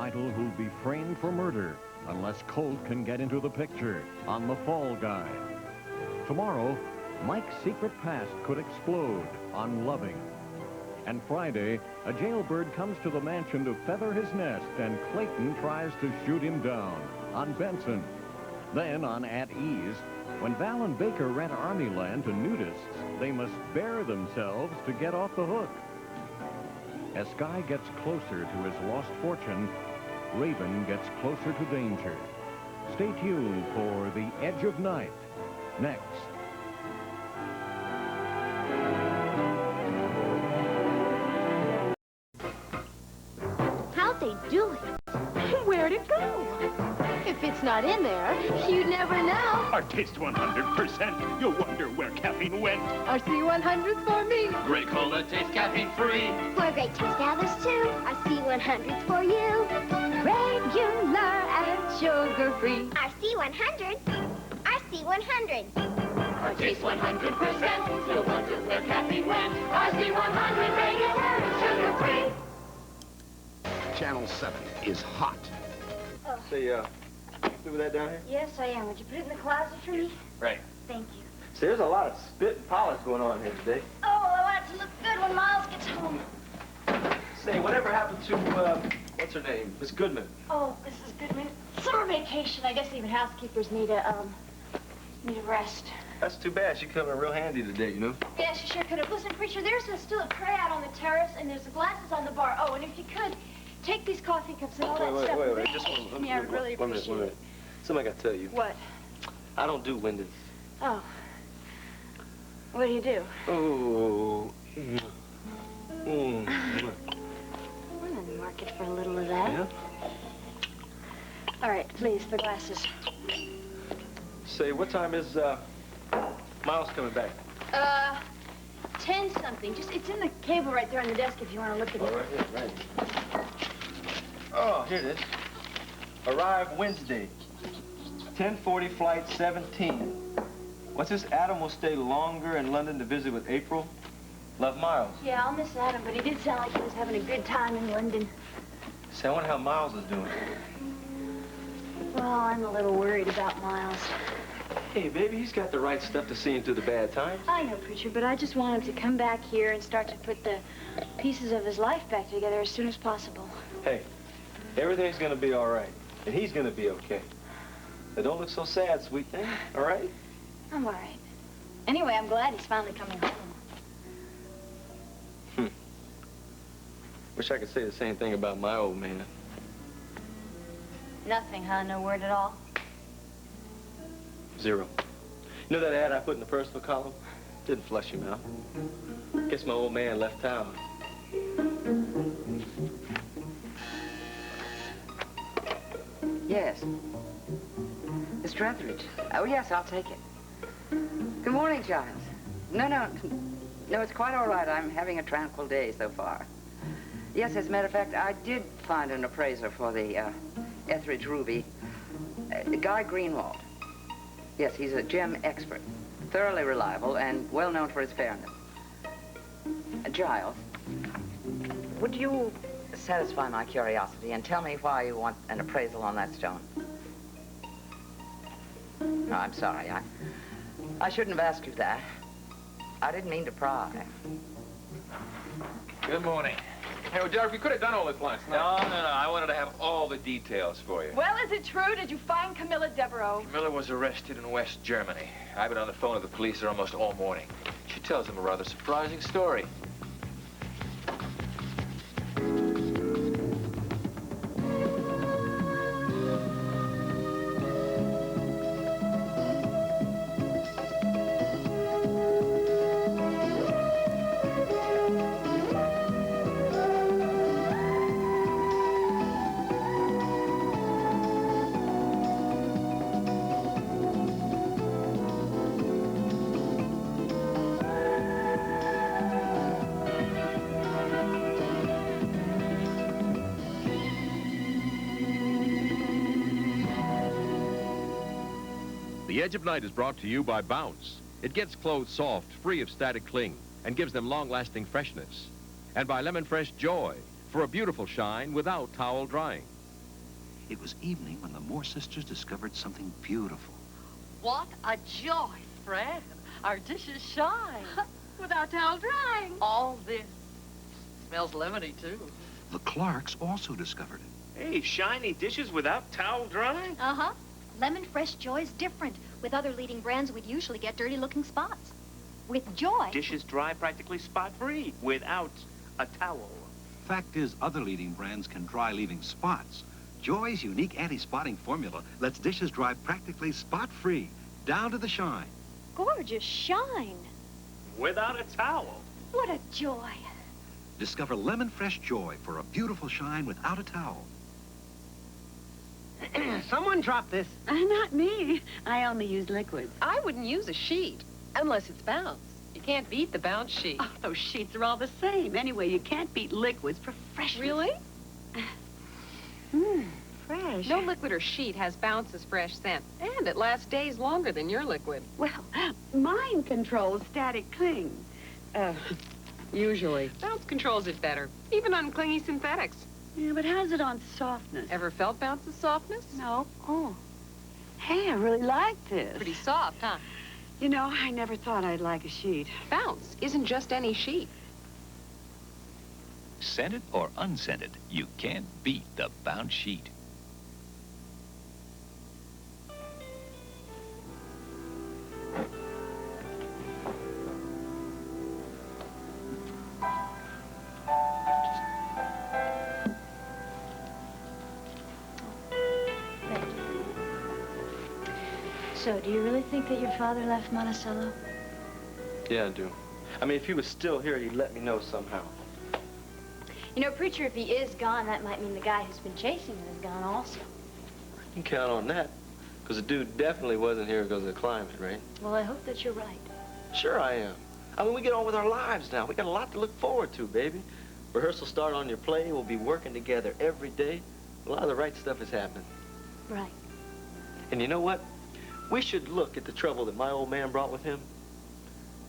idol who'll be framed for murder unless Colt can get into the picture on The Fall Guy. Tomorrow, Mike's secret past could explode on Loving. And Friday, a jailbird comes to the mansion to feather his nest, and Clayton tries to shoot him down on Benson. Then on At Ease, when Val and Baker rent Army land to nudists, they must bear themselves to get off the hook. As Sky gets closer to his lost fortune, Raven gets closer to danger. Stay tuned for The Edge of Night, next. How'd they do it? Where'd it go? If it's not in there, you'd never know. Our taste 100%. You'll wonder where caffeine went. Our C100's for me. Great Cola tastes caffeine-free. For great taste others too. Our C100's for you. Regular and sugar-free. Our C100. Our C100. Our taste 100%. You'll wonder where caffeine went. Our C100 regular and sugar-free. Channel 7 is hot. Oh. Say, through with that down here? Yes, I am. Would you put it in the closet for me? Right. Thank you. See, there's a lot of spit and polish going on here today. Oh, well, I want it to look good when Miles gets home. Say, whatever happened to, what's her name? Miss Goodman? Oh, Mrs. Goodman. Summer vacation. I guess even housekeepers need a rest. That's too bad. She come in real handy today, you know? Yeah, she sure could have. Listen, preacher, there's still a tray out on the terrace, and there's the glasses on the bar. Oh, and if you could, take these coffee cups and all that stuff. Wait. Just one. Yeah, I would really One appreciate minute. it. Something I gotta tell you. What? I don't do windows. Oh. What do you do? Oh. We're in the market for a little of that. Yeah? All right, please, the glasses. Say, what time is, Miles coming back? 10-something. It's in the cable right there on the desk if you want to look at it. Oh, right here, right. Oh, here it is. Arrive Wednesday. 10:40 flight 17. What's this? Adam will stay longer in London to visit with April. Love, Miles. Yeah, I'll miss Adam, but he did sound like he was having a good time in London. Say, I wonder how Miles is doing. Well, I'm a little worried about Miles. Hey, baby, he's got the right stuff to see him through the bad times. I know, preacher, but I just want him to come back here and start to put the pieces of his life back together as soon as possible. Hey, everything's gonna be all right, and he's gonna be okay. Now, don't look so sad, sweet thing, all right? I'm all right. Anyway, I'm glad he's finally coming home. Wish I could say the same thing about my old man. Nothing, huh? No word at all? Zero. You know that ad I put in the personal column? Didn't flush him out. Guess my old man left town. Yes. Mr. Etheridge. Oh, yes, I'll take it. Good morning, Giles. No, it's quite all right. I'm having a tranquil day so far. Yes, as a matter of fact, I did find an appraiser for the Etheridge Ruby. Guy Greenwald. Yes, he's a gem expert. Thoroughly reliable and well known for his fairness. Giles, would you satisfy my curiosity and tell me why you want an appraisal on that stone? No, I'm sorry. I shouldn't have asked you that. I didn't mean to pry. Good morning. Hey, well, Derek, we could have done all this last night. No. I wanted to have all the details for you. Well, is it true? Did you find Camilla Devereaux? Camilla was arrested in West Germany. I've been on the phone with the police there almost all morning. She tells them a rather surprising story. The Edge of Night is brought to you by Bounce. It gets clothes soft, free of static cling, and gives them long-lasting freshness. And by Lemon Fresh Joy, for a beautiful shine without towel drying. It was evening when the Moore sisters discovered something beautiful. What a joy, Fred. Our dishes shine. Without towel drying. All this. Smells lemony, too. The Clarks also discovered it. Hey, shiny dishes without towel drying? Uh-huh. Lemon Fresh Joy's different. With other leading brands, we'd usually get dirty-looking spots. With Joy... Dishes dry practically spot-free without a towel. Fact is, other leading brands can dry leaving spots. Joy's unique anti-spotting formula lets dishes dry practically spot-free, down to the shine. Gorgeous shine. Without a towel. What a joy. Discover Lemon Fresh Joy for a beautiful shine without a towel. Someone dropped this. Not me. I only use liquids. I wouldn't use a sheet, unless it's Bounce. You can't beat the Bounce sheet. Oh, those sheets are all the same. Anyway, you can't beat liquids for freshness. Really? Fresh. No liquid or sheet has Bounce's fresh scent, and it lasts days longer than your liquid. Well, mine controls static cling. Usually. Bounce controls it better, even on clingy synthetics. Yeah, but how's it on softness? Ever felt Bounce's softness? No. Oh. Hey, I really like this. Pretty soft, huh? You know, I never thought I'd like a sheet. Bounce isn't just any sheet. Scented or unscented, you can't beat the Bounce sheet. So, do you really think that your father left Monticello? Yeah, I do. I mean, if he was still here, he'd let me know somehow. You know, Preacher, if he is gone, that might mean the guy who's been chasing him is gone also. You can count on that. Because the dude definitely wasn't here because of the climate, right? Well, I hope that you're right. Sure I am. I mean, we get on with our lives now. We got a lot to look forward to, baby. Rehearsal start on your play. We'll be working together every day. A lot of the right stuff is happening. Right. And you know what? We should look at the trouble that my old man brought with him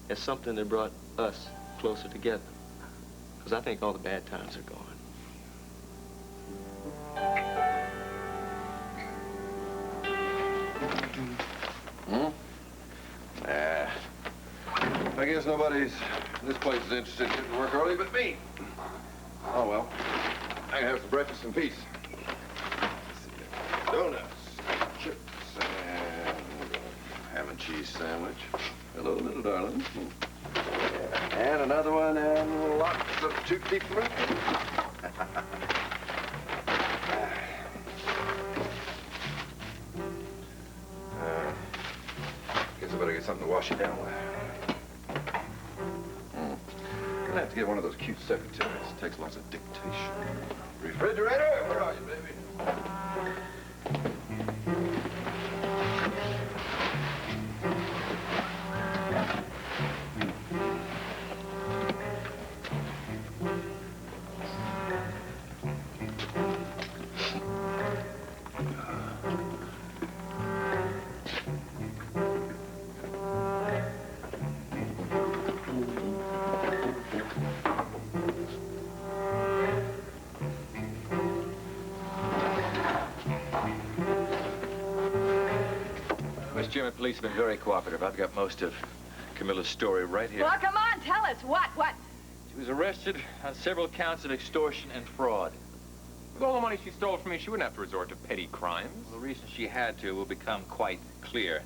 as something that brought us closer together. Because I think all the bad times are gone. Nah. I guess nobody's in this place is interested in getting to work early but me. Oh, well. I can have some breakfast in peace. Donuts, chips, and ham and cheese sandwich. Hello, little darling. And another one, and lots of tutti frutti. Guess I better get something to wash it down with. Gonna have to get one of those cute secretaries. It takes lots of dictation. Refrigerator, where are you, baby? West German police have been very cooperative. I've got most of Camilla's story right here. Well, come on, tell us. What? She was arrested on several counts of extortion and fraud. With all the money she stole from me, she wouldn't have to resort to petty crimes. The reason she had to will become quite clear.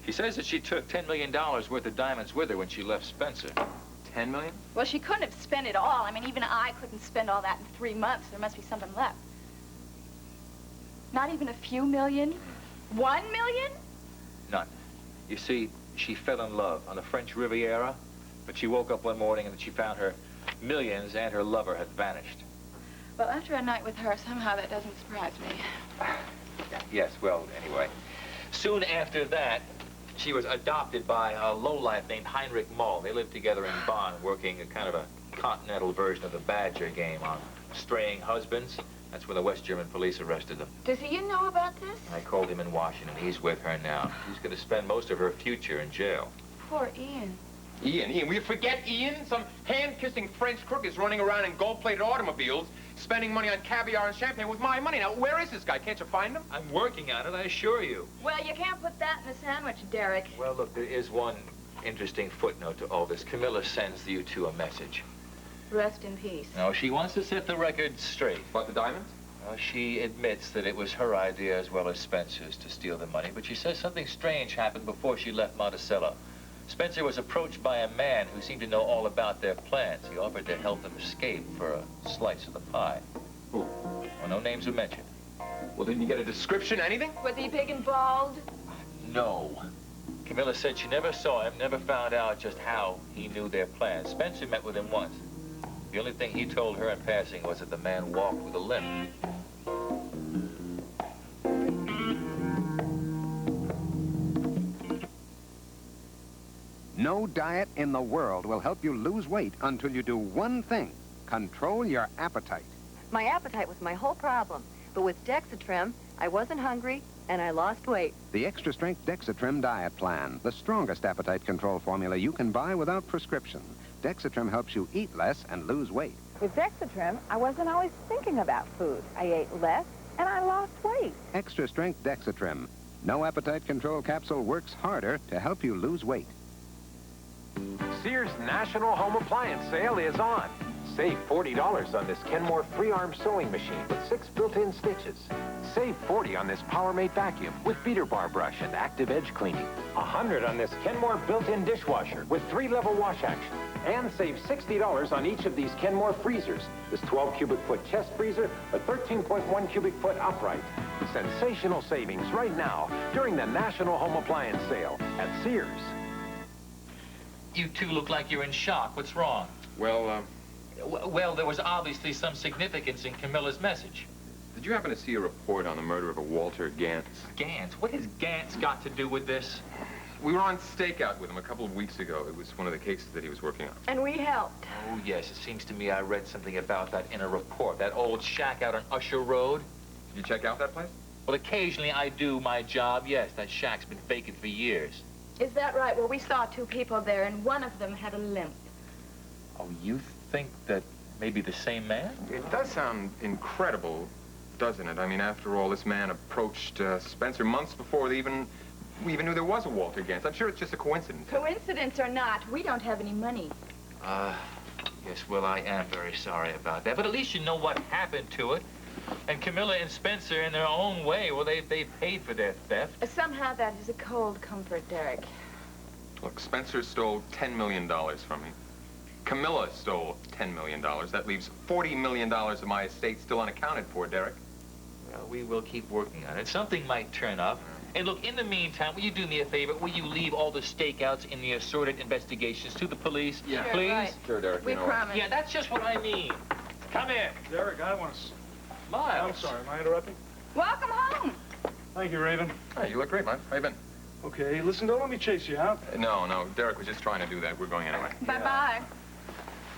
She says that she took $10 million worth of diamonds with her when she left Spencer. 10 million? Well, she couldn't have spent it all. I mean, even I couldn't spend all that in 3 months. There must be something left. Not even a few million? 1 million? None. You see, she fell in love on the French Riviera, but she woke up one morning and she found her millions and her lover had vanished. Well, after a night with her, somehow that doesn't surprise me. Yes, well, anyway. Soon after that, she was adopted by a lowlife named Heinrich Mull. They lived together in Bonn, working a kind of a continental version of the Badger game on straying husbands. That's when the West German police arrested them. Does he know about this? I called him in Washington. He's with her now. He's going to spend most of her future in jail. Poor Ian. Ian, will you forget Ian? Some hand-kissing French crook is running around in gold-plated automobiles, spending money on caviar and champagne with my money. Now, where is this guy? Can't you find him? I'm working on it, I assure you. Well, you can't put that in a sandwich, Derek. Well, look, there is one interesting footnote to all this. Camilla sends you two a message. Rest in peace. No, she wants to set the record straight. What, the diamonds? She admits that it was her idea as well as Spencer's to steal the money, but she says something strange happened before she left Monticello. Spencer was approached by a man who seemed to know all about their plans. He offered to help them escape for a slice of the pie. Who? Well, no names were mentioned. Well, didn't you get a description, anything? Was he big and bald? No. Camilla said she never saw him, never found out just how he knew their plans. Spencer met with him once. The only thing he told her in passing was that the man walked with a limp. No diet in the world will help you lose weight until you do one thing: control your appetite. My appetite was my whole problem. But with Dexatrim, I wasn't hungry, and I lost weight. The Extra Strength Dexatrim Diet Plan, the strongest appetite control formula you can buy without prescription. Dexatrim helps you eat less and lose weight. With Dexatrim, I wasn't always thinking about food. I ate less, and I lost weight. Extra Strength Dexatrim. No appetite control capsule works harder to help you lose weight. Sears National Home Appliance Sale is on. Save $40 on this Kenmore free-arm sewing machine with 6 built-in stitches. Save $40 on this PowerMate vacuum with beater bar brush and active edge cleaning. $100 on this Kenmore built-in dishwasher with 3-level wash action. And save $60 on each of these Kenmore freezers. This 12 cubic foot chest freezer, a 13.1 cubic foot upright. Sensational savings right now during the National Home Appliance Sale at Sears. You two look like you're in shock. What's wrong? Well, Well, there was obviously some significance in Camilla's message. did you happen to see a report on the murder of a Walter Gantz? Gantz? What has Gantz got to do with this? We were on stakeout with him a couple of weeks ago. It was one of the cases that he was working on. And we helped. Oh, yes. It seems to me I read something about that in a report. That old shack out on Usher Road. Did you check out that place? Well, occasionally I do my job. Yes, that shack's been vacant for years. Is that right? Well, we saw 2 people there, and one of them had a limp. Oh, you think that maybe the same man? It does sound incredible, doesn't it? I mean, after all, this man approached Spencer months before we even knew there was a Walter Gantz. I'm sure it's just a coincidence. Coincidence or not, we don't have any money. Yes, well, I am very sorry about that. But at least you know what happened to it. And Camilla and Spencer, in their own way, well, they paid for their theft. Somehow that is a cold comfort, Derek. Look, Spencer stole $10 million from me. Camilla stole $10 million. That leaves $40 million of my estate still unaccounted for, Derek. Well, we will keep working on it. Something might turn up. And look, in the meantime, will you do me a favor? Will you leave all the stakeouts in the assorted investigations to the police? Yeah. Please? Right. Sure, Derek. We promise. Yeah, that's just what I mean. Come in. Derek, I want to... Miles. I'm sorry, am I interrupting? Welcome home. Thank you, Raven. Hey, you look great, man. How you been? Okay, listen, don't let me chase you out. No, Derek was just trying to do that. We're going anyway. Bye-bye.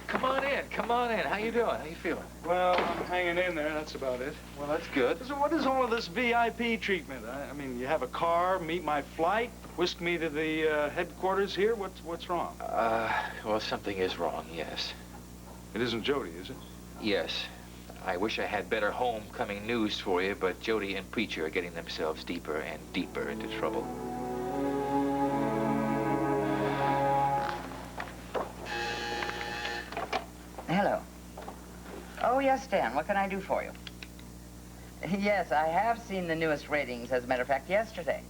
Come on in. Come on in. How you doing? How you feeling? Well, I'm hanging in there. That's about it. Well, that's good. So what is all of this VIP treatment? I mean, you have a car, meet my flight, whisk me to the headquarters here? What's wrong? Well, something is wrong, yes. It isn't Jody, is it? Yes. I wish I had better homecoming news for you, but Jody and Preacher are getting themselves deeper and deeper into trouble. Hello. Oh, yes, Stan. What can I do for you? Yes, I have seen the newest ratings, as a matter of fact, yesterday.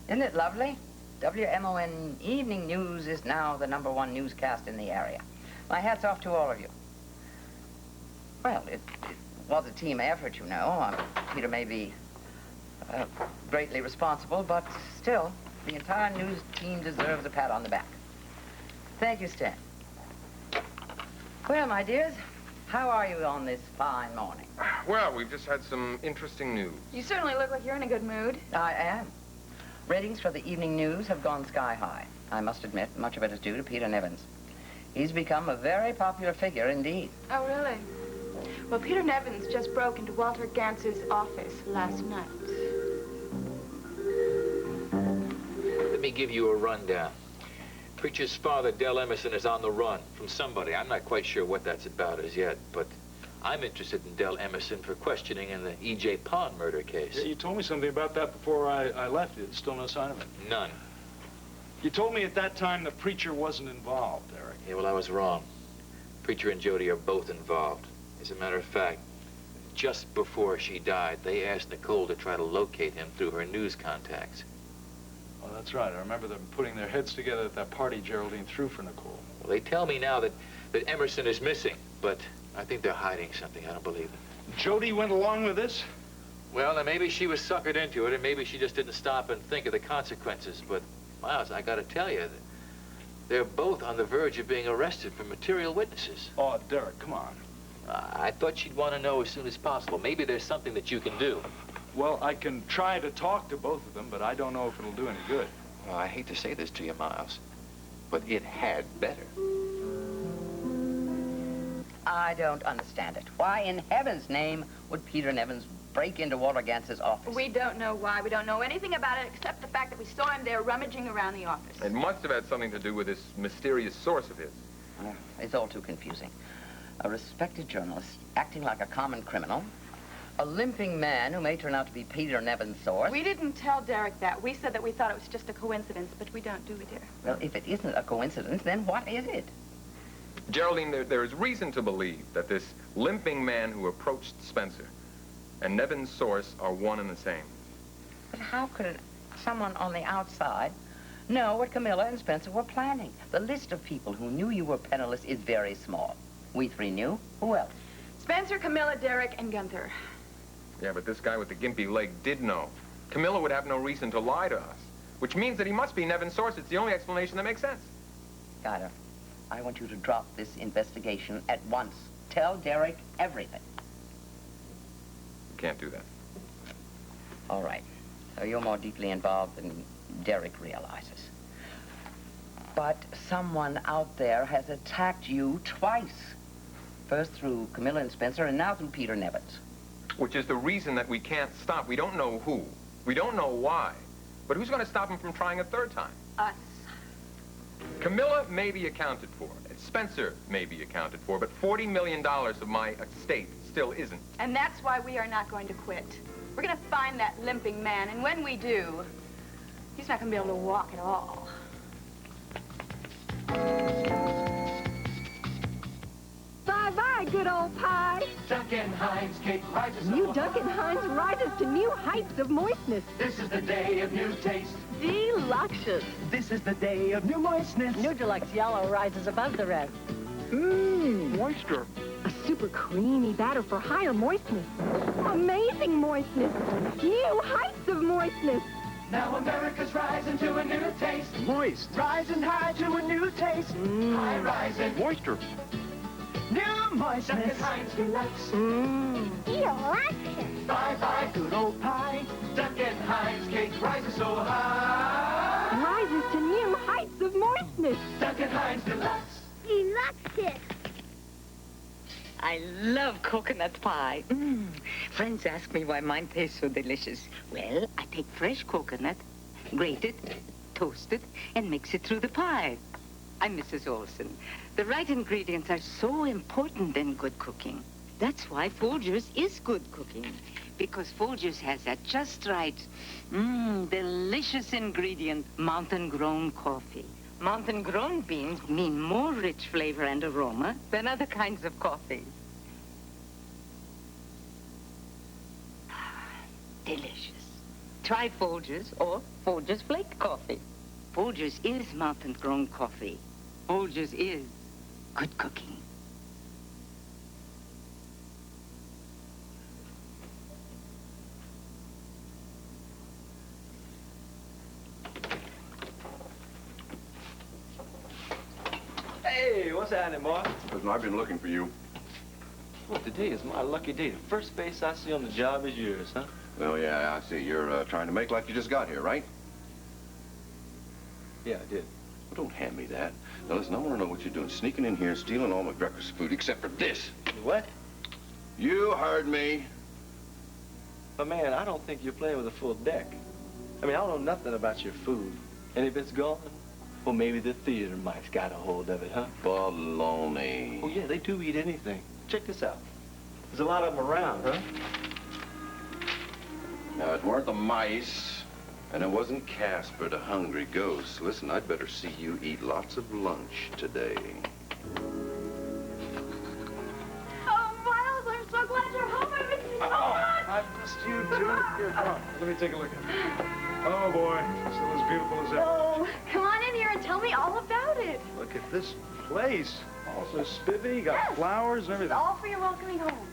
Isn't it lovely? WMON Evening News is now the #1 newscast in the area. My hat's off to all of you. Well, it was a team effort, you know. Peter may be greatly responsible, but still, the entire news team deserves a pat on the back. Thank you, Stan. Well, my dears, how are you on this fine morning? Well, we've just had some interesting news. You certainly look like you're in a good mood. I am. Ratings for the evening news have gone sky high. I must admit, much of it is due to Peter Nevins. He's become a very popular figure indeed. Oh, really? Well, Peter Nevins just broke into Walter Gantz's office last night. Let me give you a rundown. Preacher's father, Del Emerson, is on the run from somebody. I'm not quite sure what that's about as yet, but I'm interested in Del Emerson for questioning in the E.J. Pond murder case. Yeah, you told me something about that before I left. Still no sign of it? None. You told me at that time the preacher wasn't involved, Eric. Yeah, well, I was wrong. Preacher and Jody are both involved. As a matter of fact, just before she died, they asked Nicole to try to locate him through her news contacts. Oh, that's right. I remember them putting their heads together at that party Geraldine threw for Nicole. Well, they tell me now that Emerson is missing, but I think they're hiding something. I don't believe it. Jody went along with this? Well, then maybe she was suckered into it, and maybe she just didn't stop and think of the consequences. But, Miles, I gotta tell you, they're both on the verge of being arrested for material witnesses. Oh, Derek, come on. I thought she'd want to know as soon as possible. Maybe there's something that you can do. Well, I can try to talk to both of them, but I don't know if it'll do any good. Well, I hate to say this to you, Miles, but it had better. I don't understand it. Why in heaven's name would Peter Nevins break into Walter Gantz's office? We don't know why. We don't know anything about it except the fact that we saw him there rummaging around the office. It must have had something to do with this mysterious source of his. It's all too confusing. A respected journalist acting like a common criminal. A limping man who may turn out to be Peter Nevins' source. We didn't tell Derek that. We said that we thought it was just a coincidence, but we don't, do we, dear? Well, if it isn't a coincidence, then what is it? Geraldine, there is reason to believe that this limping man who approached Spencer and Nevins' source are one and the same. But how could someone on the outside know what Camilla and Spencer were planning? The list of people who knew you were penniless is very small. We three knew. Who else? Spencer, Camilla, Derek, and Gunther. Yeah, but this guy with the gimpy leg did know. Camilla would have no reason to lie to us, which means that he must be Nevins' source. It's the only explanation that makes sense. Guider, I want you to drop this investigation at once. Tell Derek everything. You can't do that. All right. So you're more deeply involved than Derek realizes. But someone out there has attacked you twice. First through Camilla and Spencer, and now through Peter Nevins. Which is the reason that we can't stop. We don't know who. We don't know why. But who's going to stop him from trying a third time? Us. Camilla may be accounted for. Spencer may be accounted for. But $40 million of my estate still isn't. And that's why we are not going to quit. We're going to find that limping man. And when we do, he's not going to be able to walk at all. Bye-bye, good old pie. Duncan Hines cake rises so New Duncan Hines rises to new heights of moistness. This is the day of new taste. Deluxious. This is the day of new moistness. New Deluxe Yellow rises above the rest. Mmm. Moisture. A super creamy batter for higher moistness. Amazing moistness. New heights of moistness. Now America's rising to a new taste. Moist. Rising high to a new taste. High rising. Moisture. New moistness. Duncan Hines Deluxe. Deluxe. Bye-bye, good old pie. Duncan Hines cake rises so high. Rises to new heights of moistness. Duncan Hines Deluxe. Deluxe. I love coconut pie. Friends ask me why mine tastes so delicious. Well, I take fresh coconut, grate it, toast it, and mix it through the pie. I'm Mrs. Olson. The right ingredients are so important in good cooking. That's why Folgers is good cooking. Because Folgers has that just right, delicious ingredient, mountain-grown coffee. Mountain-grown beans mean more rich flavor and aroma than other kinds of coffee. Delicious. Try Folgers or Folgers Flake Coffee. Folgers is mountain-grown coffee. Folgers is good cooking. Hey, what's happening, boy? Listen, I've been looking for you. Well, today is my lucky day. The first face I see on the job is yours, huh? Well, yeah, I see. You're trying to make like you just got here, right? Yeah, I did. Well, don't hand me that. Now, listen, I want to know what you're doing. Sneaking in here, stealing all my breakfast food, except for this. What? You heard me. But, man, I don't think you're playing with a full deck. I mean, I don't know nothing about your food. And if it's gone, Well, maybe the theater mice got a hold of it, huh? Baloney. Oh, yeah, they do eat anything. Check this out. There's a lot of them around, huh? Now, it weren't the mice, and it wasn't Casper, the hungry ghost. Listen, I'd better see you eat lots of lunch today. Oh, Miles, I'm so glad you're home. I miss you so much. I missed you, too. Here, come on. Let me take a look at it. Oh, boy. Still as beautiful as ever. Oh, come on in here and tell me all about it. Look at this place. Also spiffy, got flowers and It's everything. all for your welcoming home.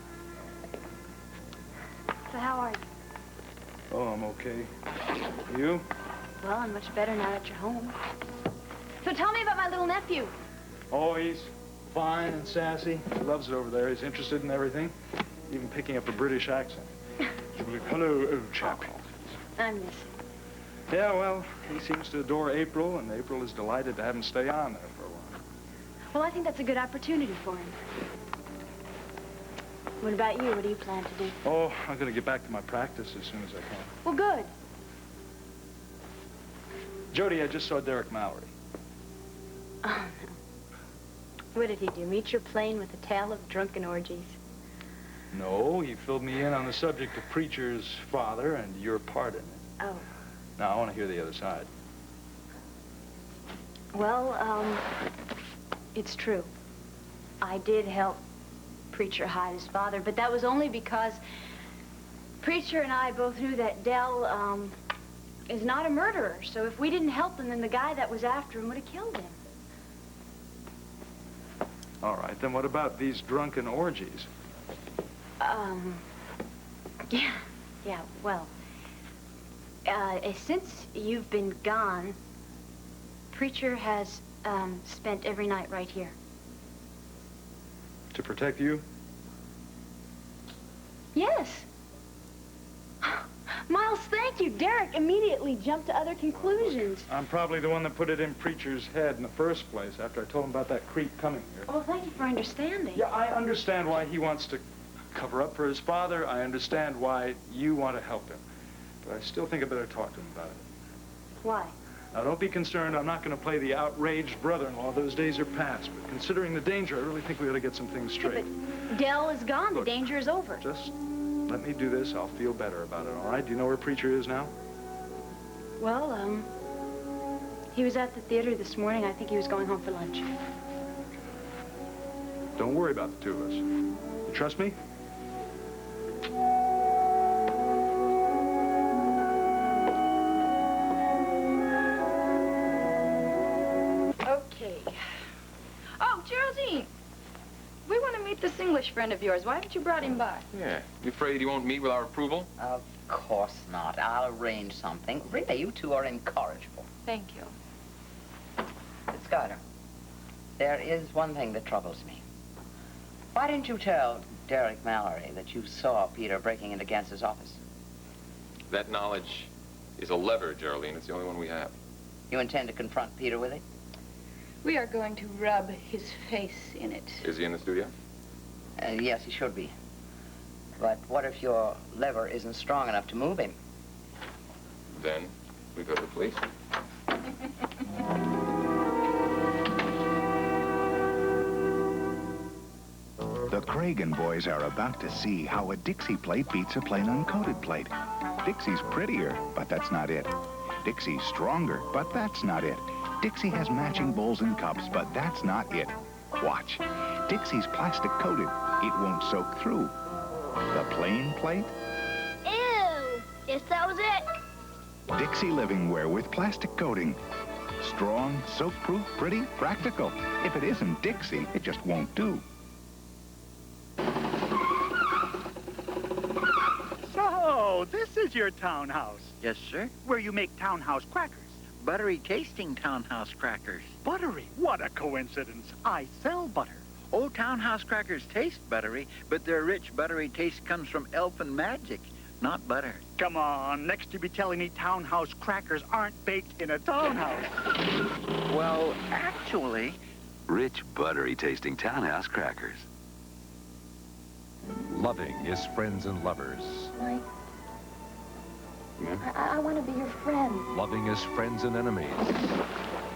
So how are you? Oh, I'm okay. You? Well, I'm much better now that you're home. So tell me about my little nephew. Oh, he's fine and sassy. He loves it over there. He's interested in everything, even picking up a British accent. Hello, old chap. I miss him. Yeah, well, he seems to adore April, and April is delighted to have him stay on there for a while. Well, I think that's a good opportunity for him. What about you? What do you plan to do? Oh, I'm going to get back to my practice as soon as I can. Well, good. Jody, I just saw Derek Mallory. Oh, no. What did he do? Meet your plane with a tale of drunken orgies? No, he filled me in on the subject of Preacher's father and your part in it. Oh. Now, I want to hear the other side. Well, it's true. I did help Preacher hide his father, but that was only because Preacher and I both knew that Dell, is not a murderer. So if we didn't help him, then the guy that was after him would have killed him. All right, then what about these drunken orgies? Yeah, well, since you've been gone, Preacher has, spent every night right here. To protect you? Yes. Miles, thank you. Derek immediately jumped to other conclusions. I'm probably the one that put it in Preacher's head in the first place after I told him about that creep coming here. Well, thank you for understanding. Yeah, I understand why he wants to cover up for his father. I understand why you want to help him. But I still think I better talk to him about it. Why? Now, don't be concerned. I'm not going to play the outraged brother-in-law. Those days are past. But considering the danger, I really think we ought to get some things straight. But Dell is gone. Look, the danger is over. Just let me do this. I'll feel better about it, all right? Do you know where Preacher is now? Well, he was at the theater this morning. I think he was going home for lunch. Don't worry about the two of us. You trust me? Okay. Oh, Geraldine. We want to meet this English friend of yours. Why haven't you brought him by? Yeah. You afraid he won't meet with our approval? Of course not. I'll arrange something. Really, you two are incorrigible. Thank you. But, Schuyler, there is one thing that troubles me. Why didn't you tell Derek Mallory that you saw Peter breaking into Gantz's office? That knowledge is a lever, Geraldine. It's the only one we have. You intend to confront Peter with it? We are going to rub his face in it. Is he in the studio? Yes, he should be. But what if your lever isn't strong enough to move him? Then we go to the police. The Kragen boys are about to see how a Dixie plate beats a plain uncoated plate. Dixie's prettier, but that's not it. Dixie's stronger, but that's not it. Dixie has matching bowls and cups, but that's not it. Watch. Dixie's plastic coated. It won't soak through. The plain plate? Ew! Yes, that was it. Dixie Livingware with plastic coating. Strong, soak-proof, pretty, practical. If it isn't Dixie, it just won't do. So, this is your townhouse. Yes, sir. Where you make townhouse crackers. Buttery tasting townhouse crackers. Buttery? What a coincidence. I sell butter. Old townhouse crackers taste buttery, but their rich buttery taste comes from elfin magic, not butter. Come on, next you be telling me townhouse crackers aren't baked in a townhouse. Well, actually... Rich, buttery tasting townhouse crackers. Loving is friends and lovers. Mike, I want to be your friend. Loving is friends and enemies.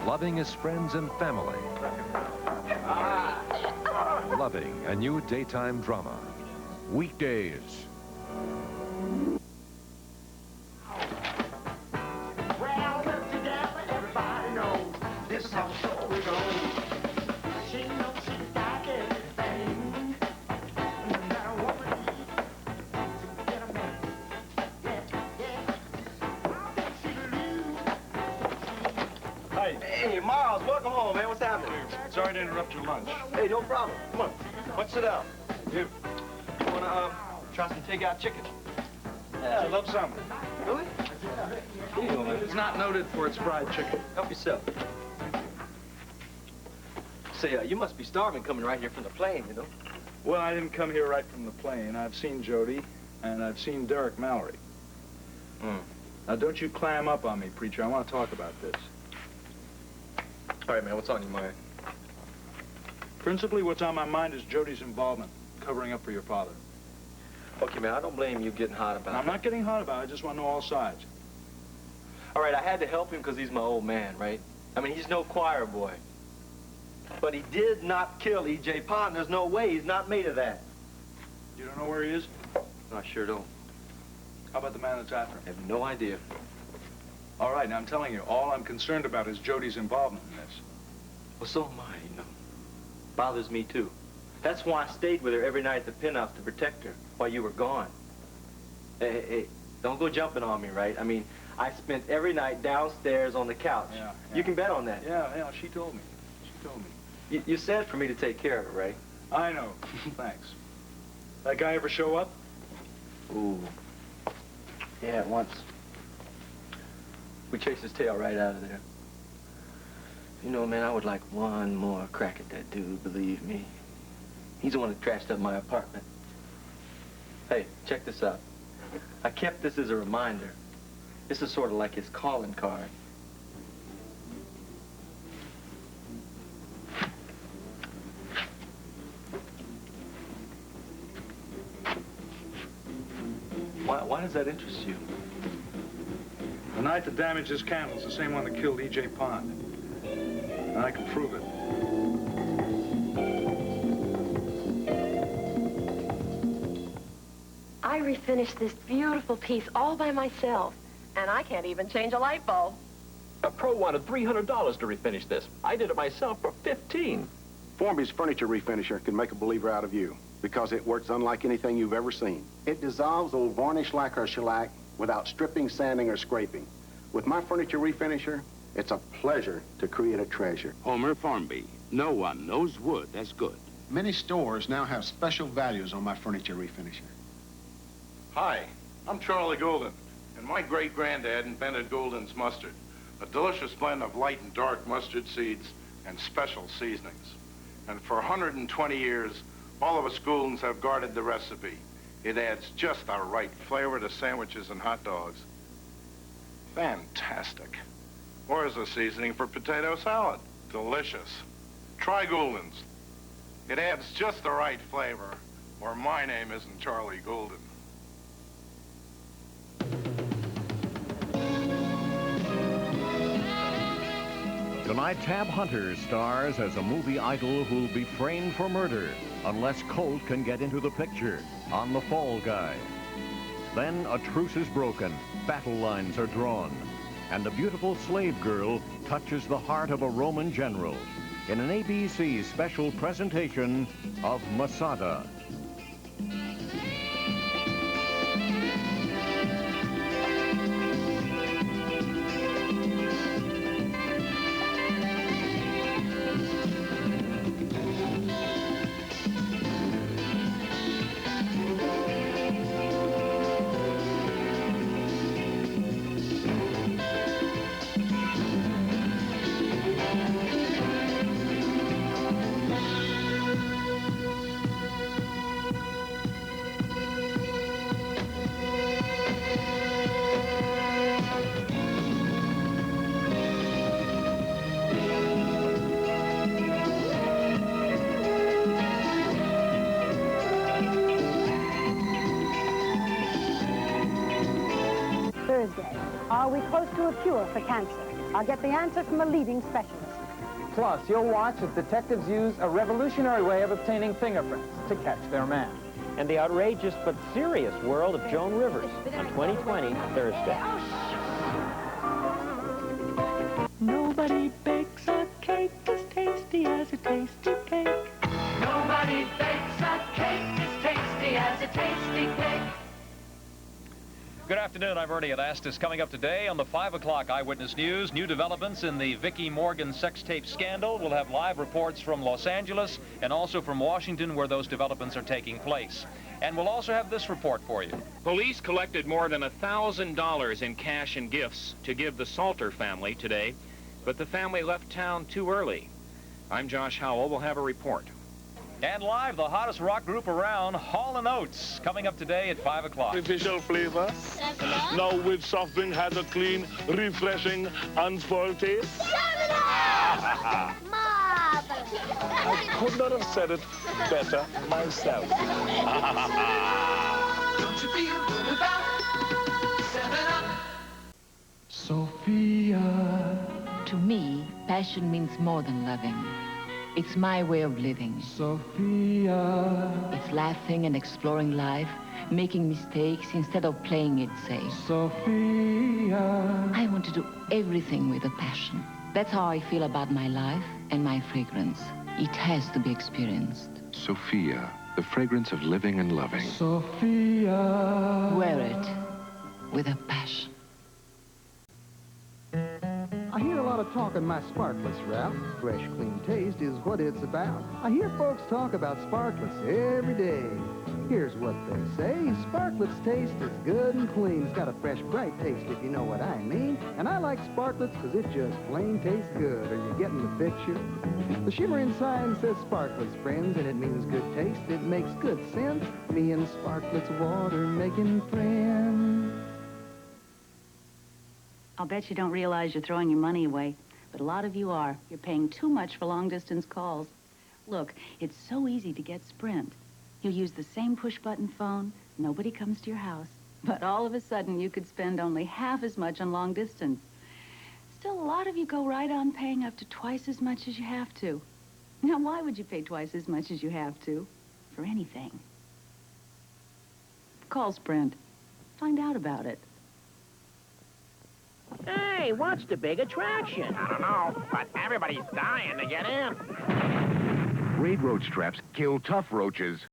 loving his friends and family. Loving a new daytime drama. Weekdays. Well, look together, everybody knows this is how the story goes. She knows she's got everything. No matter what we need to get a man. Yeah. I think she believes. Hey, Miles, welcome home, man. What's happening? Sorry to interrupt your lunch. Hey, no problem. Come on. Let's sit down. You wanna, try some takeout chicken? Yeah, I'd love some. Really? Here you go, man. It's not noted for its fried chicken. Help yourself. Say, you must be starving coming right here from the plane, you know? Well, I didn't come here right from the plane. I've seen Jody, and I've seen Derek Mallory. Now, don't you clam up on me, preacher. I want to talk about this. All right, man, what's on your mind? Principally, what's on my mind is Jody's involvement, covering up for your father. Okay, man, I don't blame you getting hot about it. I'm not getting hot about it. I just want to know all sides. All right, I had to help him because he's my old man, right? I mean, he's no choir boy. But he did not kill E.J. Pond. There's no way. He's not made of that. You don't know where he is? No, I sure don't. How about the man that's after him? I have no idea. All right, now I'm telling you, all I'm concerned about is Jody's involvement in this. Well, so am I, you know. Bothers me, too. That's why I stayed with her every night at the penthouse to protect her while you were gone. Hey, don't go jumping on me, right? I mean, I spent every night downstairs on the couch. Yeah. You can bet on that. Yeah, she told me. She told me. You said for me to take care of her, right? I know. Thanks. That guy ever show up? Ooh. Yeah, once. We chased his tail right out of there. You know, man, I would like one more crack at that dude, believe me. He's the one that trashed up my apartment. Hey, check this out. I kept this as a reminder. This is sort of like his calling card. Why does that interest you? The night that damaged his candle's the same one that killed E.J. Pond. And I can prove it. I refinished this beautiful piece all by myself, and I can't even change a light bulb. A pro wanted $300 to refinish this. I did it myself for $15. Formby's furniture refinisher can make a believer out of you because it works unlike anything you've ever seen. It dissolves old varnish lacquer or shellac without stripping, sanding, or scraping. With my furniture refinisher, it's a pleasure to create a treasure. Homer Formby. No one knows wood as good. Many stores now have special values on my furniture refinisher. Hi, I'm Charlie Golden, and my great-granddad invented Golden's mustard, a delicious blend of light and dark mustard seeds and special seasonings. And for 120 years, all of us Goldens have guarded the recipe. It adds just the right flavor to sandwiches and hot dogs. Fantastic. Or as a seasoning for potato salad. Delicious. Try Golden's. It adds just the right flavor, or my name isn't Charlie Golden. Tonight, Tab Hunter stars as a movie idol who'll be framed for murder unless Colt can get into the picture on The Fall Guy. Then a truce is broken, battle lines are drawn, and a beautiful slave girl touches the heart of a Roman general in an ABC special presentation of Masada. Thursday. Are we close to a cure for cancer? I'll get the answer from a leading specialist. Plus, you'll watch as detectives use a revolutionary way of obtaining fingerprints to catch their man. And the outrageous but serious world of Joan Rivers on 2020 Thursday. Nobody bakes a cake as tasty as a tasty cake. Nobody bakes a cake as tasty as a tasty cake. Good afternoon, I'm Ernie Anastas. Coming up today on the 5 o'clock Eyewitness News, new developments in the Vicki Morgan sex tape scandal. We'll have live reports from Los Angeles and also from Washington where those developments are taking place. And we'll also have this report for you. Police collected more than $1,000 in cash and gifts to give the Salter family today, but the family left town too early. I'm Josh Howell. We'll have a report. And live, the hottest rock group around, Hall & Oates, coming up today at 5 o'clock. Artificial flavor. Now with soft drink has a clean, refreshing, unfoiled taste. I could not have said it better myself. Don't you feel about 7-Up? Sophia. To me, passion means more than loving. It's my way of living. Sophia. It's laughing and exploring life, making mistakes instead of playing it safe. Sophia. I want to do everything with a passion. That's how I feel about my life and my fragrance. It has to be experienced. Sophia, the fragrance of living and loving. Sophia. Wear it with a passion. I hear a lot of talk on my Sparklets route. Fresh, clean taste is what it's about. I hear folks talk about Sparklets every day. Here's what they say. Sparklets taste is good and clean. It's got a fresh, bright taste, if you know what I mean. And I like Sparklets because it just plain tastes good. Are you getting the picture? The shimmering sign says Sparklets, friends, and it means good taste. It makes good sense. Me and Sparklets water making friends. I'll bet you don't realize you're throwing your money away, but a lot of you are. You're paying too much for long-distance calls. Look, it's so easy to get Sprint. You use the same push-button phone, nobody comes to your house, but all of a sudden you could spend only half as much on long distance. Still, a lot of you go right on paying up to twice as much as you have to. Now, why would you pay twice as much as you have to? For anything. Call Sprint. Find out about it. Hey, what's the big attraction? I don't know, but everybody's dying to get in. Raid roach traps kill tough roaches.